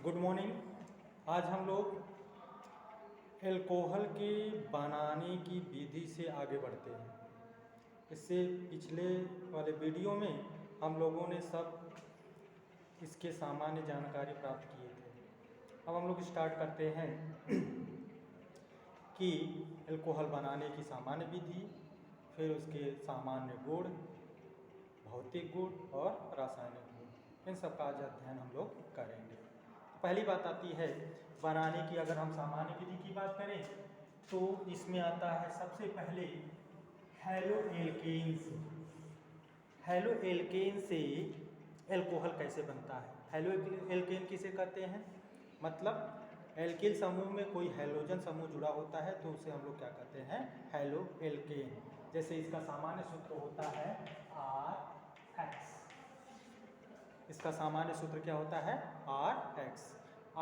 Good morning. आज हम लोग एल्कोहल के बनाने की विधि से आगे बढ़ते हैं। इससे पिछले वाले वीडियो में हम लोगों ने सब इसके सामान्य जानकारी प्राप्त किए थे। अब हम लोग स्टार्ट करते हैं कि एल्कोहल बनाने की सामान्य विधि, फिर उसके सामान्य गुण, भौतिक गुण और रासायनिक गुण, इन सब का आज अध्ययन हम लोग करेंगे। पहली बात आती है बनाने की। अगर हम सामान्य विधि की बात करें तो इसमें आता है सबसे पहले हेलोएल्केन से। हेलोएल्केन से एल्कोहल कैसे बनता है? हेलोएल्केन किसे कहते हैं? मतलब एल्किल समूह में कोई हैलोजन समूह जुड़ा होता है तो उसे हम लोग क्या कहते हैं? हेलोएल्केन। जैसे इसका सामान्य सूत्र होता है RX। इसका सामान्य सूत्र क्या होता है? RX।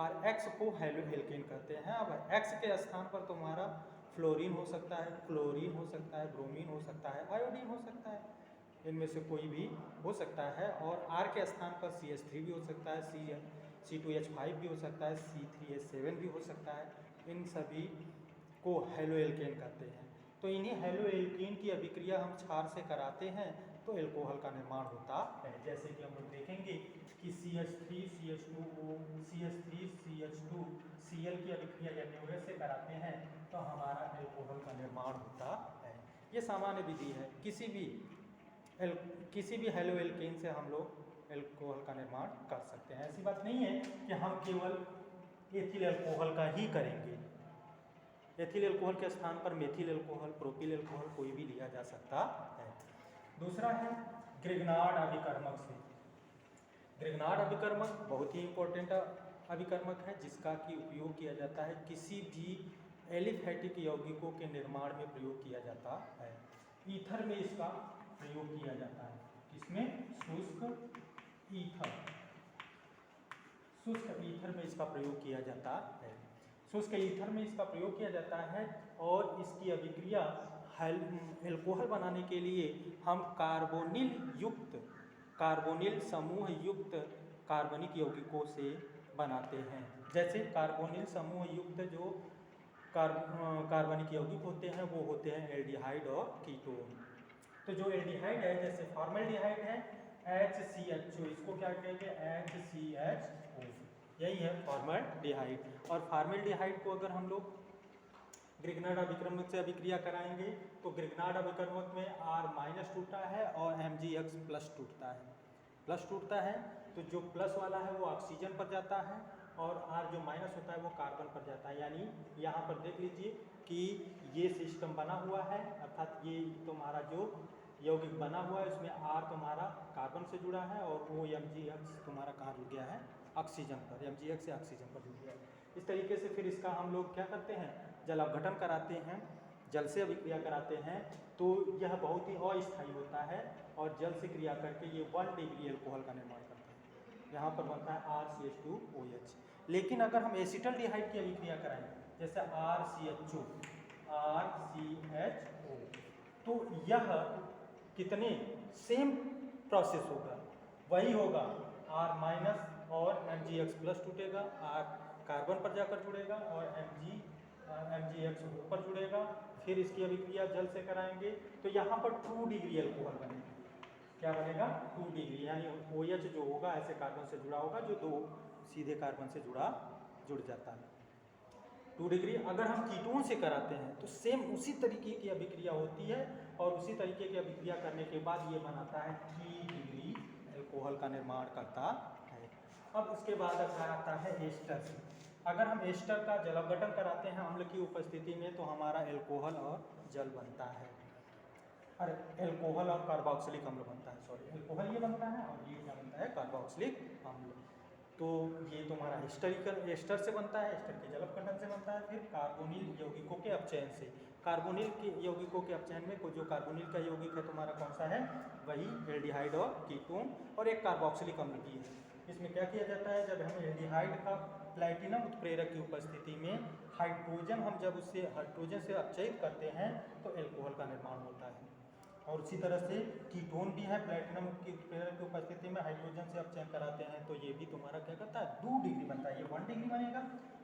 RX को हेलोएल्केन कहते हैं। अब X के स्थान पर तुम्हारा फ्लोरीन हो सकता है, क्लोरीन हो सकता है, ब्रोमीन हो सकता है, आयोडीन हो सकता है, इनमें से कोई भी हो सकता है। और R के स्थान पर CH3 भी हो सकता है, C2H5 भी हो सकता है, C3H7 भी हो सकता है। इन सभी को हेलोएल्केन कहते हैं। तो इन्हीं हेलोएल्केन की अभिक्रिया हम क्षार से कराते हैं तो एल्कोहल का निर्माण होता है। जैसे कि हम लोग देखेंगे कि CH3 CH2O CH3 CH2 Cl की अभिक्रिया जब NaOH से कराते हैं तो हमारा एल्कोहल का निर्माण होता है। ये सामान्य विधि है। किसी भी हेलोएल्केन से हम लोग एल्कोहल का निर्माण कर सकते हैं। ऐसी बात नहीं है कि हम केवल एथिल एल्कोहल का ही करेंगे। एथिल एल्कोहल के स्थान पर मेथिल एल्कोहल, प्रोपिल एल्कोहल कोई भी लिया जा सकता है। दूसरा है ग्रिग्नार्ड अभिकर्मक से। ग्रिग्नार्ड अभिकर्मक बहुत ही इंपॉर्टेंट अभिकर्मक है जिसका कि उपयोग किया जाता है किसी भी एलिफेटिक यौगिकों के निर्माण में प्रयोग किया जाता है। ईथर में इसका प्रयोग किया जाता है। किसमें? शुष्क ईथर। शुष्क ईथर में इसका प्रयोग किया जाता है। शुष्क ईथर में इसका प्रयोग किया जाता है और इसकी अभिक्रिया एल्कोहल बनाने के लिए हम कार्बोनिल समूह युक्त कार्बनिक यौगिकों से बनाते हैं। जैसे कार्बोनिल समूह युक्त जो कार्बनिक यौगिक होते हैं वो होते हैं एल्डिहाइड और कीटोन। तो जो एल्डिहाइड है जैसे फॉर्मल्डिहाइड है HCHO, इसको क्या कहेंगे? HCHO। यही है फॉर्मल्डिहाइड। और फॉर्मल्डिहाइड को अगर हम लोग ग्रिग्नार्ड अभिकर्मक से अभिक्रिया कराएंगे तो ग्रिग्नार्ड अभिकर्मक में R- टूटता है और MgX+ टूटता है। प्लस टूटता है तो जो प्लस वाला है वो ऑक्सीजन पर जाता है और R जो माइनस होता है वो कार्बन पर जाता है। यानी यहाँ पर देख लीजिए कि ये सिस्टम बना हुआ है, अर्थात ये तुम्हारा जो यौगिक बना हुआ है उसमें R तुम्हारा कार्बन से जुड़ा है और वो MgX तुम्हारा कहाँ जुड़ गया है? ऑक्सीजन पर। MgX से ऑक्सीजन पर जुड़ गया है। इस तरीके से फिर इसका हम लोग क्या करते हैं? जल अपघटन कराते हैं, जल से अभिक्रिया कराते हैं तो यह बहुत ही अस्थायी होता है और जल से क्रिया करके ये 1 डिग्री एल्कोहल का निर्माण करता है। यहाँ पर बनता है RCH2OH। लेकिन अगर हम एसिटल्डिहाइड की अभिक्रिया कराएं जैसे RCHO तो यह कितने सेम प्रोसेस होगा, वही होगा। R- और MgX+ टूटेगा, R कार्बन पर जाकर जुड़ेगा और MgX ऊपर जुड़ेगा। फिर इसकी अभिक्रिया जल से कराएंगे तो यहाँ पर 2 डिग्री एल्कोहल बनेगा। क्या बनेगा? 2 डिग्री। यानी OH जो होगा ऐसे कार्बन से जुड़ा होगा जो 2 सीधे कार्बन से जुड़ जाता है। 2 डिग्री। अगर हम कीटोन से कराते हैं तो सेम उसी तरीके की अभिक्रिया होती है और उसी तरीके की अभिक्रिया करने के बाद ये बनाता है 3 डिग्री एल्कोहल का निर्माण करता है। अब उसके बाद आता है एस्टर से। अगर हम एस्टर का जल अपघटन कराते हैं अम्ल की उपस्थिति में तो हमारा एल्कोहल और जल बनता है। अरे एल्कोहल और कार्बोक्सिलिक अम्ल बनता है, सॉरी, एल्कोहल ये बनता है और ये क्या बनता है? कार्बोक्सिलिक अम्ल। तो ये तुम्हारा एस्टर से बनता है, एस्टर के जल अपघटन से बनता है। फिर कार्बोनिल यौगिकों के अपचयन से। कार्बोनिल के यौगिकों के अपचयन में जो कार्बोनिल का यौगिक है तुम्हारा कौन सा है? वही एल्डिहाइड और कीटोन और एक कार्बोक्सिलिक अम्ल भी है। इसमें क्या किया जाता है? जब हम एल्डिहाइड का प्लैटिनम उत्प्रेरक की उपस्थिति में हाइड्रोजन हम जब उससे हाइड्रोजन से अपचयित करते हैं तो एल्कोहल का निर्माण होता है। और उसी तरह से कीटोन भी है, प्लेटिनम की प्रेरक की उपस्थिति में हाइड्रोजन से अपचयन कराते हैं, तो ये भी तुम्हारा क्या करता है 2 डिग्री बनता है। ये 1 डिग्री बनेगा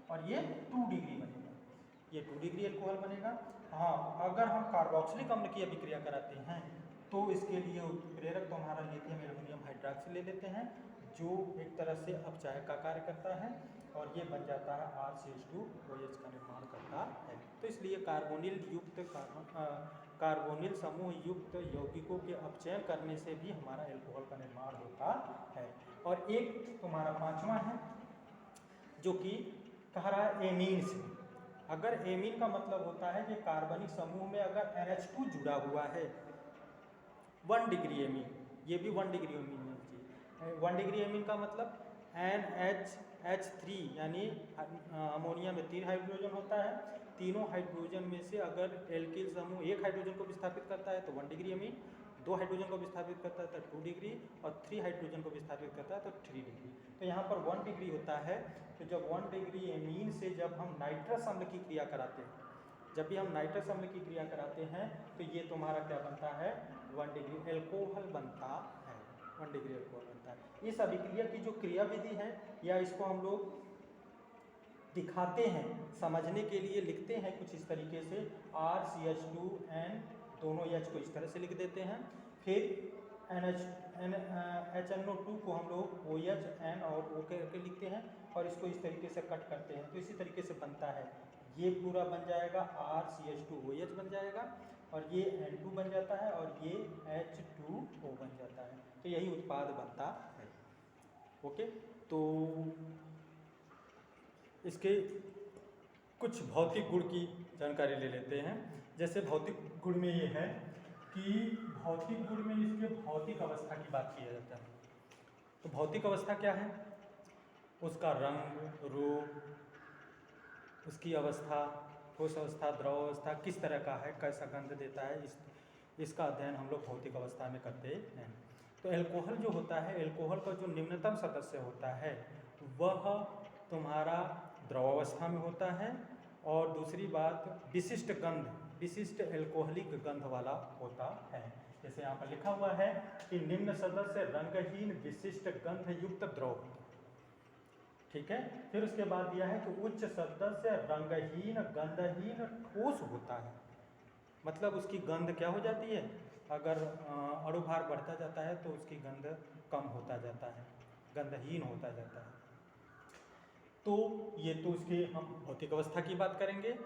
और ये 2 डिग्री बनेगा, ये 2 डिग्री एल्कोहल बनेगा। हाँ, अगर हम कार्बोक्सिलिक अम्ल की अभिक्रिया कराते हैं तो इसके लिए प्रेरक तो हमारा लिथियम एल्युमिनियम हाइड्रॉक्सी ले लेते हैं, जो एक तरह से अपचायक का कार्य करता है और ये बन जाता है RCH2OH का निर्माण करता है। तो इसलिए कार्बोनिल समूह युक्त यौगिकों के अपचयन करने से भी हमारा एल्कोहल का निर्माण होता है। और एक तुम्हारा 5वां है जो कि कह रहा है एमीन से। अगर एमीन का मतलब होता है कि कार्बनिक समूह में अगर NH2 जुड़ा हुआ है, 1 डिग्री एमीन, ये भी 1 डिग्री एमीन होना चाहिए। 1 डिग्री एमीन का मतलब NHH3 यानी अमोनिया में 3 हाइड्रोजन होता है, तीनों हाइड्रोजन में से अगर एल्किल समूह 1 हाइड्रोजन को विस्थापित करता है तो 1 डिग्री एमीन, 2 हाइड्रोजन को विस्थापित करता है तो 2 डिग्री और 3 हाइड्रोजन को विस्थापित करता है तो 3 डिग्री। तो यहाँ पर 1 डिग्री होता है। तो जब 1 डिग्री एमीन से जब हम नाइट्रस अम्ल की क्रिया कराते हैं, जब भी हम नाइट्रस अम्ल की क्रिया कराते हैं तो ये तुम्हारा क्या बनता है 1 डिग्री एल्कोहल बनता है, 1 डिग्री एल्कोहल बनता है। इस अभिक्रिया की जो क्रिया विधि है या इसको हम लोग दिखाते हैं, समझने के लिए लिखते हैं कुछ इस तरीके से, RCH2N दोनों H को इस तरह से लिख देते हैं, फिर HNO2 को हम लोग OH N और O करके लिखते हैं और इसको इस तरीके से कट करते हैं, तो इसी तरीके से बनता है। ये पूरा बन जाएगा RCH2OH बन जाएगा और ये N2 बन जाता है और ये H2O बन जाता है, तो यही उत्पाद बनता है। ओके, तो इसके कुछ भौतिक गुण की जानकारी ले लेते हैं। जैसे भौतिक गुण में ये है कि भौतिक गुण में इसके भौतिक अवस्था की बात किया जाता है। तो भौतिक अवस्था क्या है, उसका रंग, रूप, उसकी अवस्था, ठोस अवस्था, द्रव अवस्था किस तरह का है, कैसा गंध देता है, इसका अध्ययन हम लोग भौतिक अवस्था में करते हैं। तो एल्कोहल जो होता है, एल्कोहल का जो निम्नतम सदस्य होता है वह तुम्हारा द्रव अवस्था में होता है और दूसरी बात विशिष्ट गंध, विशिष्ट एल्कोहलिक गंध वाला होता है। जैसे यहाँ पर लिखा हुआ है कि निम्न सदस्य रंगहीन विशिष्ट गंध युक्त द्रव, ठीक है। फिर उसके बाद दिया है कि उच्च सदस्य रंगहीन गंधहीन ठोस होता है, मतलब उसकी गंध क्या हो जाती है, अगर अणुभार बढ़ता जाता है तो उसकी गंध कम होता जाता है, गंधहीन होता जाता है। तो ये तो उसके हम भौतिक अवस्था की बात करेंगे।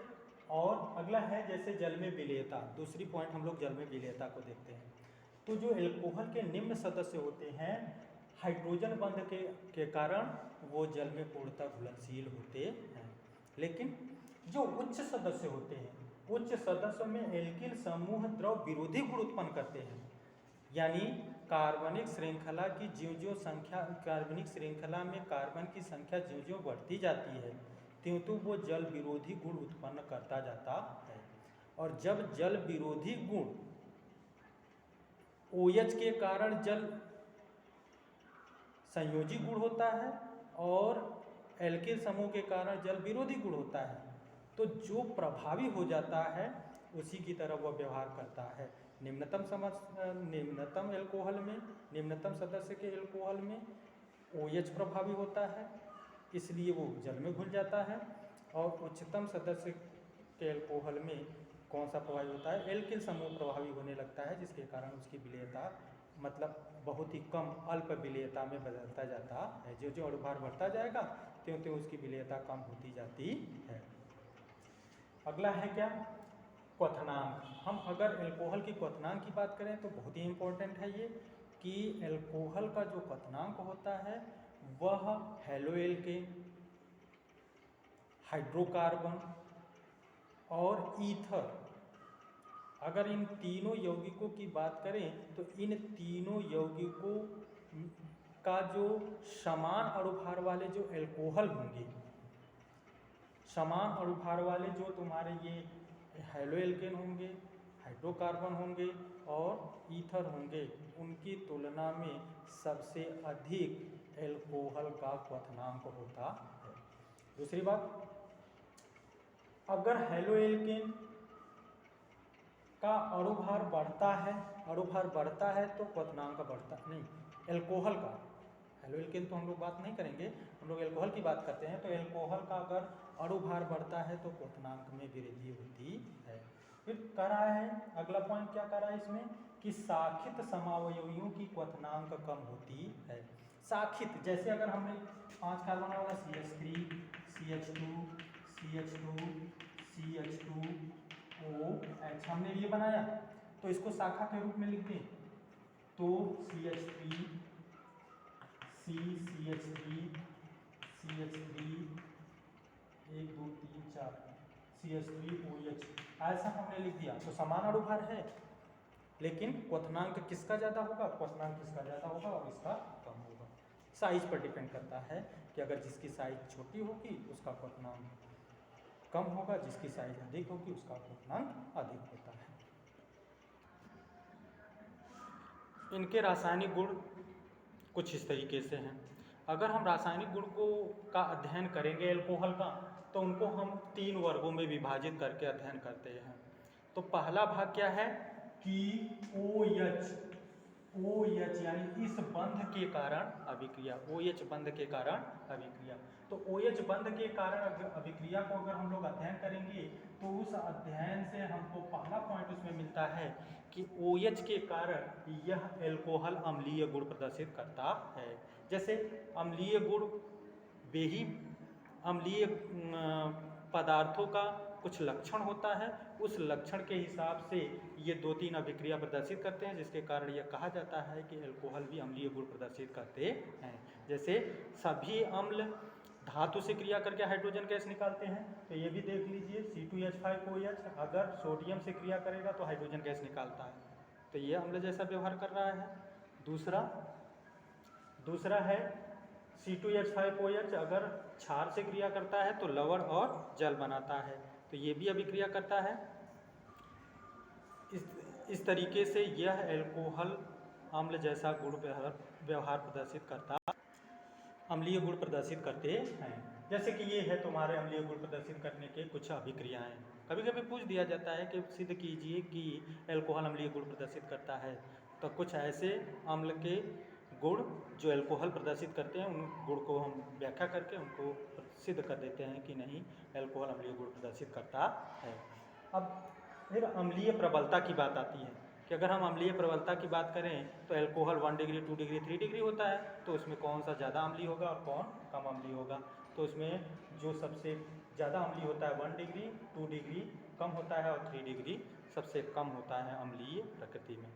और अगला है जैसे जल में विलेयता, दूसरी पॉइंट हम लोग जल में विलेयता को देखते हैं। तो जो एल्कोहल के निम्न सदस्य होते हैं, हाइड्रोजन बंध के कारण वो जल में पूर्णतः घुलनशील होते हैं, लेकिन जो उच्च सदस्य होते हैं, उच्च सदस्यों में एल्किल समूह द्रव विरोधी गुण उत्पन्न करते हैं, यानी कार्बनिक श्रृंखला की ज्यों-ज्यों संख्या, कार्बनिक श्रृंखला में कार्बन की संख्या ज्यों-ज्यों बढ़ती जाती है त्यों-त्यों वो जल विरोधी गुण उत्पन्न करता जाता है। और जब जल विरोधी गुण OH के कारण जल संयोजी गुण होता है और एल्किल समूह के कारण जल विरोधी गुण होता है, तो जो प्रभावी हो जाता है उसी की तरह वह व्यवहार करता है। निम्नतम एल्कोहल में, निम्नतम सदस्य के एल्कोहल में OH प्रभावी होता है, इसलिए वो जल में घुल जाता है। और उच्चतम सदस्य के एल्कोहल में कौन सा प्रभावी होता है, एल्किल समूह प्रभावी होने लगता है, जिसके कारण उसकी विलेयता मतलब बहुत ही कम अल्प विलेयता में बदलता जाता है। जो जो अणुभार बढ़ता जाएगा त्यों त्यों उसकी विलेयता कम होती जाती है। अगला है क्या, क्वथनांक। हम अगर एल्कोहल की क्वथनांक की बात करें तो बहुत ही इम्पोर्टेंट है ये, कि एल्कोहल का जो क्वथनांक होता है वह हेलोएल्केन, हाइड्रोकार्बन और ईथर, अगर इन तीनों यौगिकों की बात करें तो इन तीनों यौगिकों का जो समान अणुभार वाले जो एल्कोहल होंगे, समान अणुभार वाले जो तुम्हारे ये हेलोएल्केन होंगे, हाइड्रोकार्बन होंगे और ईथर होंगे, उनकी तुलना में सबसे अधिक एल्कोहल का क्वथनांक होता है। दूसरी बात, अगर हेलोएल्केन का अणुभार बढ़ता है, अणुभार बढ़ता है तो क्वथनांक बढ़ता नहीं, एल्कोहल का, हेलो एल्केन तो हम लोग बात नहीं करेंगे, हम लोग एल्कोहल की बात करते हैं। तो एल्कोहल का अगर अणुभार बढ़ता है तो क्वथनांक में वृद्धि होती है। फिर कह रहा है अगला पॉइंट, क्या कह रहा है इसमें कि साखित समावयवियों की क्वथनांक कम होती है। साखित, जैसे अगर हमने 5 कार्बन वाला CH3 CH2 CH2 CH2 OH हमने ये बनाया, तो इसको शाखा के रूप में लिख दें तो CH3 CH3 CH3 1 2 3 4 CH3 OH ऐसा हमने लिख दिया। तो समान अणुभार है, लेकिन क्वथनांक किसका ज़्यादा होगा, क्वथनांक किसका ज़्यादा होगा और इसका कम होगा। साइज पर डिपेंड करता है कि अगर जिसकी साइज छोटी होगी उसका क्वथनांक कम होगा, जिसकी साइज अधिक होगी उसका क्वथनांक अधिक होता है। इनके रासायनिक गुण कुछ इस तरीके से हैं। अगर हम रासायनिक गुण को का अध्ययन करेंगे एल्कोहल का, तो उनको हम 3 वर्गों में विभाजित करके अध्ययन करते हैं। तो पहला भाग क्या है कि OH यानी इस बंध के कारण अभिक्रिया, OH बंध के कारण अभिक्रिया। तो OH बंध के कारण अभिक्रिया को अगर हम लोग अध्ययन करेंगे तो उस अध्ययन से हमको पहला पॉइंट उसमें मिलता है कि OH के कारण यह एल्कोहल अम्लीय गुण प्रदर्शित करता है। जैसे अम्लीय गुण बेही अम्लीय पदार्थों का कुछ लक्षण होता है, उस लक्षण के हिसाब से ये 2-3 अभिक्रिया प्रदर्शित करते हैं, जिसके कारण यह कहा जाता है कि एल्कोहल भी अम्लीय गुण प्रदर्शित करते हैं। जैसे सभी अम्ल धातु से क्रिया करके हाइड्रोजन गैस निकालते हैं, तो ये भी देख लीजिए C2H5OH अगर सोडियम से क्रिया करेगा तो हाइड्रोजन गैस निकालता है, तो ये अम्ल जैसा व्यवहार कर रहा है। दूसरा है C2H5OH अगर क्षार से क्रिया करता है तो लवण और जल बनाता है, तो ये भी अभिक्रिया करता है। इस तरीके से यह एल्कोहल अम्ल जैसा गुण व्यवहार प्रदर्शित करता, अम्लीय गुण प्रदर्शित करते हैं। जैसे कि ये है तुम्हारे अम्लीय गुण प्रदर्शित करने के कुछ अभिक्रियाएं। कभी कभी पूछ दिया जाता है कि सिद्ध कीजिए कि एल्कोहल अम्लीय गुण प्रदर्शित करता है, तो कुछ ऐसे अम्ल के गुण जो एल्कोहल प्रदर्शित करते हैं उन गुण को हम व्याख्या करके उनको सिद्ध कर देते हैं कि नहीं एल्कोहल अम्लीय गुण प्रदर्शित करता है। अब फिर अम्लीय प्रबलता की बात आती है कि अगर हम अम्लीय प्रबलता की बात करें तो एल्कोहल 1 डिग्री 2 डिग्री 3 डिग्री होता है, तो उसमें कौन सा ज़्यादा अम्लीय होगा और कौन कम अम्लीय होगा। तो उसमें जो सबसे ज़्यादा अम्लीय होता है 1 डिग्री, 2 डिग्री कम होता है और 3 डिग्री सबसे कम होता है अम्लीय प्रकृति में,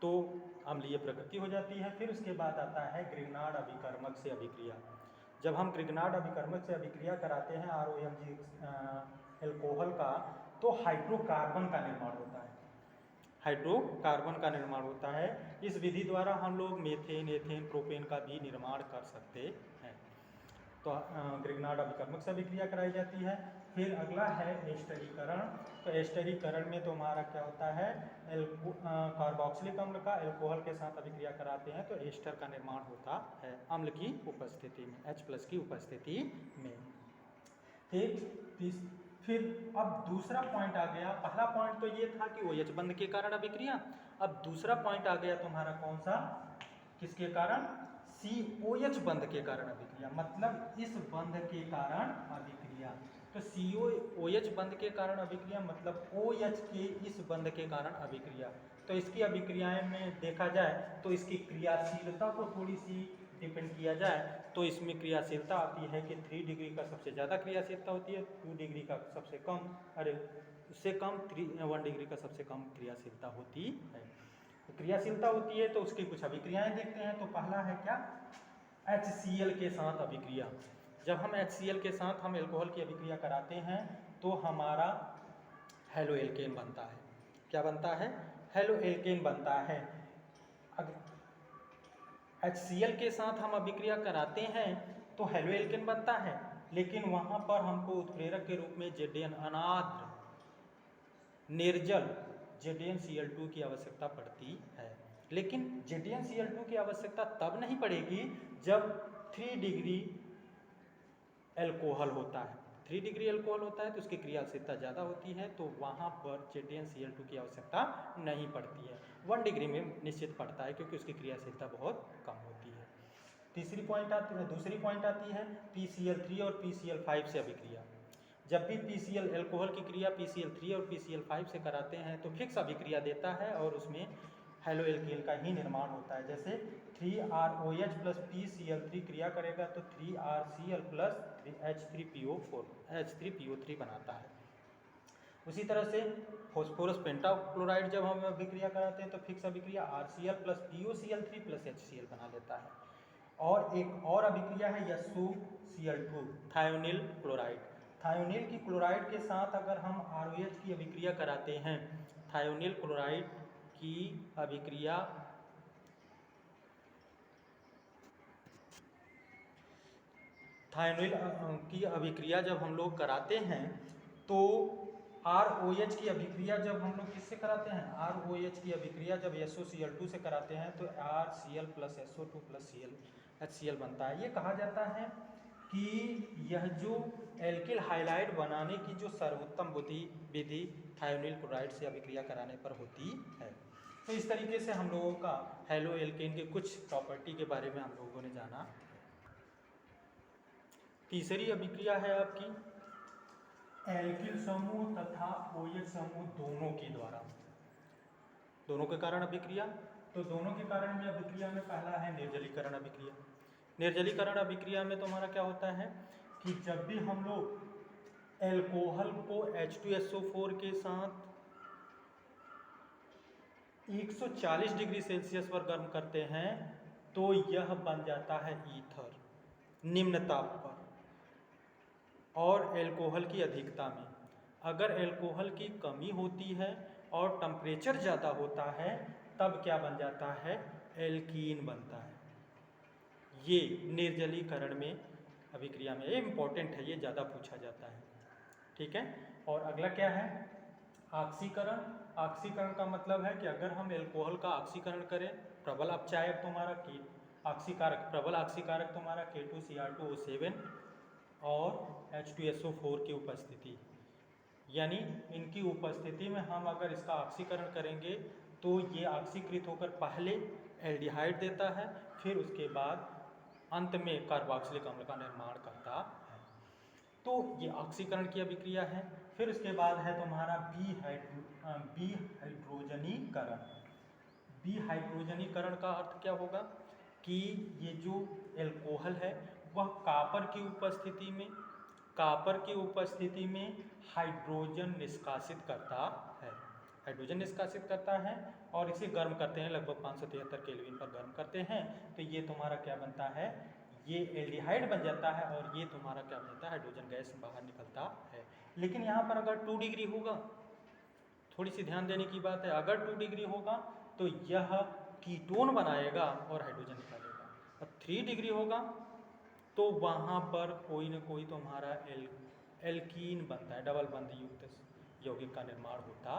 तो अम्लीय प्रकृति हो जाती है। फिर उसके बाद आता है ग्रिग्नार्ड अभिकर्मक से अभिक्रिया। जब हम ग्रिग्नार्ड अभिकर्मक से अभिक्रिया कराते हैं ROMG एल्कोहल का, तो हाइड्रोकार्बन का निर्माण होता है, हाइड्रोकार्बन का निर्माण होता है। इस विधि द्वारा हम लोग मेथेन, एथेन, प्रोपेन का भी निर्माण कर सकते हैं। तो ग्रिग्नार्ड अभिकर्मक से अभिक्रिया कराई जाती है। फिर अगला है एस्टरीकरण। तो एस्टरीकरण में तो हमारा क्या होता है, कार्बोक्सिलिक अम्ल का एल्कोहल के साथ अभिक्रिया कराते हैं तो एस्टर का निर्माण होता है अम्ल की उपस्थिति में, H+ की उपस्थिति में। फिर अब दूसरा पॉइंट आ गया। पहला पॉइंट तो ये था कि OH बंध के कारण अभिक्रिया। अब दूसरा पॉइंट आ गया तुम्हारा कौन सा, किसके कारण, COH बंध के कारण अभिक्रिया, मतलब इस बंध के कारण अभिक्रिया। तो COH बंध के कारण अभिक्रिया मतलब OH के इस बंध के कारण अभिक्रिया। तो इसकी अभिक्रियाएं में देखा जाए तो इसकी क्रियाशीलता को थोड़ी सी डिपेंड किया जाए तो इसमें क्रियाशीलता आती है कि 3 डिग्री का सबसे ज़्यादा क्रियाशीलता होती है, 2 डिग्री का सबसे कम, उससे कम 1 डिग्री का सबसे कम क्रियाशीलता होती है। क्रियाशीलता होती है तो उसकी कुछ अभिक्रियाएं देखते हैं। तो पहला है क्या, HCl के साथ अभिक्रिया। जब हम HCl के साथ हम एल्कोहल की अभिक्रिया कराते हैं तो हमारा हेलो एल्केन बनता है। क्या बनता है, हेलो एल्केन बनता है। HCl के साथ हम अभिक्रिया कराते हैं तो हेलो एल्केन बनता है, लेकिन वहाँ पर हमको उत्प्रेरक के रूप में Zn अनाद्र निर्जल ZnCl2 की आवश्यकता पड़ती है। लेकिन ZnCl2 की आवश्यकता तब नहीं पड़ेगी जब 3 डिग्री एल्कोहल होता है। 3 डिग्री अल्कोहल होता है तो उसकी क्रियाशीलता ज़्यादा होती है, तो वहाँ पर ZnCl2 की आवश्यकता नहीं पड़ती है। 1 डिग्री में निश्चित पड़ता है क्योंकि उसकी क्रियाशीलता बहुत कम होती है। दूसरी पॉइंट आती है PCl3 और PCl5 से अभिक्रिया। जब भी PCl अल्कोहल की क्रिया PCl3 और PCl5 से कराते हैं तो फिक्स अभिक्रिया देता है और उसमें हेलो एल्केन का ही निर्माण होता है। जैसे 3ROH प्लस PCl3 क्रिया करेगा तो 3RCl प्लस H3PO3 बनाता है। उसी तरह से फॉस्फोरस पेंटाक्लोराइड जब हम अभिक्रिया कराते हैं तो फिक्स अभिक्रिया RCl plus POCl3 plus HCl बना लेता है। और एक और अभिक्रिया है SuCl2 थायोनिल क्लोराइड। थायोनिल की क्लोराइड के साथ अगर हम ROH की अभिक्रिया कराते हैं, थायोनिल क्लोराइड की अभिक्रिया जब हम लोग कराते हैं तो ROH की अभिक्रिया जब हम लोग किससे कराते हैं, ROH की अभिक्रिया जब SOCl2 से कराते हैं तो RCl plus SO2 plus HCl बनता है। ये कहा जाता है कि यह जो एल्किल हाइलाइड बनाने की जो सर्वोत्तम विधि थायोनिल क्लोराइड से अभिक्रिया कराने पर होती है। तो इस तरीके से हम लोगों का हेलो एल्केन के कुछ प्रॉपर्टी के बारे में हम लोगों ने जाना। तीसरी अभिक्रिया है आपकी एल्किल समूह तथा OH समूह दोनों के द्वारा, दोनों के कारण अभिक्रिया। तो दोनों के कारण में अभिक्रिया में पहला है निर्जलीकरण अभिक्रिया। निर्जलीकरण अभिक्रिया में तुम्हारा क्या होता है कि जब भी हम लोग एल्कोहल को H2SO4 के साथ 140 डिग्री सेल्सियस पर गर्म करते हैं तो यह बन जाता है ईथर निम्न ताप पर। और एल्कोहल की अधिकता में, अगर एल्कोहल की कमी होती है और टेम्परेचर ज़्यादा होता है तब क्या बन जाता है, एल्कीन बनता है। ये निर्जलीकरण में अभिक्रिया में ये इम्पोर्टेंट है, ये ज़्यादा पूछा जाता है। ठीक है। और अगला क्या है, ऑक्सीकरण। ऑक्सीकरण का मतलब है कि अगर हम एल्कोहल का ऑक्सीकरण करें, प्रबल अपचायक तुम्हारा प्रबल ऑक्सीकारक तुम्हारा K2Cr2O7 और H2SO4 की उपस्थिति, यानी इनकी उपस्थिति में हम अगर इसका ऑक्सीकरण करेंगे तो ये ऑक्सीकृत होकर पहले एल्डिहाइड देता है, फिर उसके बाद अंत में कार्बोक्सिलिक अम्ल का निर्माण करता है। तो ये ऑक्सीकरण की अभिक्रिया है। फिर उसके बाद है तुम्हारा विहाइड्रोजनीकरण। विहाइड्रोजनीकरण का अर्थ क्या होगा कि ये जो एल्कोहल है वह कॉपर की उपस्थिति में हाइड्रोजन निष्कासित करता है, और इसे गर्म करते हैं, लगभग 573 केल्विन पर गर्म करते हैं। तो ये तुम्हारा क्या बनता है, ये एल्डिहाइड बन जाता है और ये तुम्हारा क्या बन जाता है, हाइड्रोजन गैस बाहर निकलता है। लेकिन यहाँ पर अगर 2 डिग्री होगा, थोड़ी सी ध्यान देने की बात है, अगर 2 डिग्री होगा तो यह कीटोन बनाएगा और हाइड्रोजन निकालेगा। और 3 डिग्री होगा तो वहाँ पर कोई ना कोई तुम्हारा एल्कीन बनता है, डबल बंध युक्त यौगिक का निर्माण होता